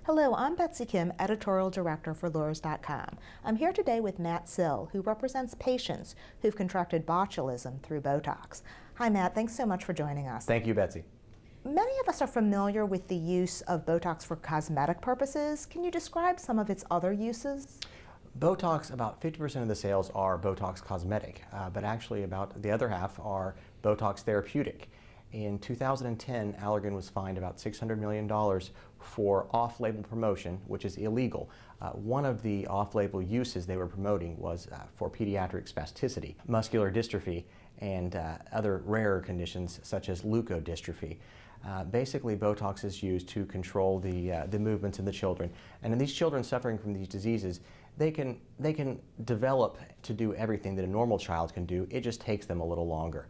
Hello, I'm Betsy Kim, Editorial Director for Lawyers.com. I'm here today with Matt Sill, who represents patients who've contracted botulism through Botox. Hi, Matt. Thanks so much for joining us. Thank you, Betsy. Many of us are familiar with the use of Botox for cosmetic purposes. Can you describe some of its other uses? Botox, about 50% of the sales are Botox cosmetic, but actually about the other half are Botox therapeutic. In 2010, Allergan was fined about $600 million for off-label promotion, which is illegal. One of the off-label uses they were promoting was for pediatric spasticity, muscular dystrophy, and other rarer conditions such as leukodystrophy. Basically, Botox is used to control the movements of the children. And in these children suffering from these diseases, they can develop to do everything that a normal child can do. It just takes them a little longer.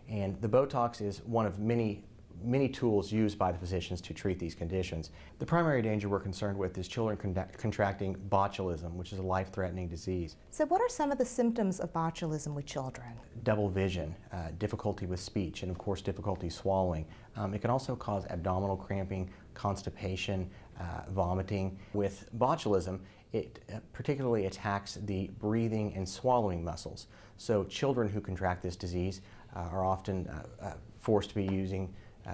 And the Botox is one of many tools used by the physicians to treat these conditions. The primary danger we're concerned with is children contracting botulism, which is a life-threatening disease. So what are some of the symptoms of botulism with children? Double vision, difficulty with speech, and of course difficulty swallowing. It can also cause abdominal cramping, constipation, vomiting. With botulism, it particularly attacks the breathing and swallowing muscles. So children who contract this disease are often forced to be using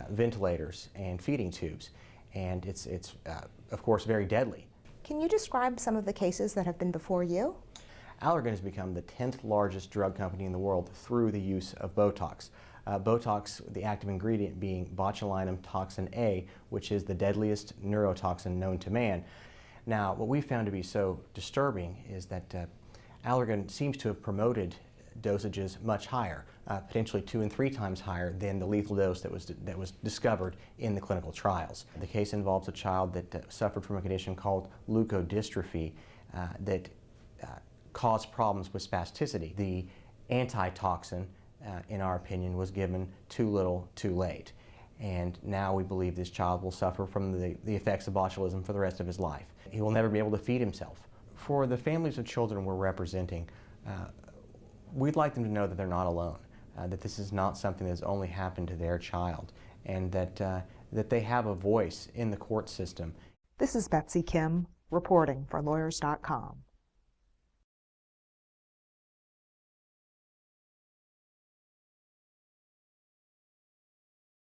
ventilators and feeding tubes, and it's of course very deadly. Can you describe some of the cases that have been before you? Allergan has become the 10th largest drug company in the world through the use of Botox. Botox, the active ingredient being botulinum toxin A, which is the deadliest neurotoxin known to man. Now, what we found to be so disturbing is that Allergan seems to have promoted dosages much higher, potentially 2 and 3 times higher than the lethal dose that was discovered in the clinical trials. The case involves a child that suffered from a condition called leukodystrophy that caused problems with spasticity. The antitoxin, in our opinion, was given too little, too late. And now we believe this child will suffer from the effects of botulism for the rest of his life. He will never be able to feed himself. For the families of children we're representing, we'd like them to know that they're not alone, that this is not something that's only happened to their child, and that they have a voice in the court system. This is Betsy Kim, reporting for Lawyers.com.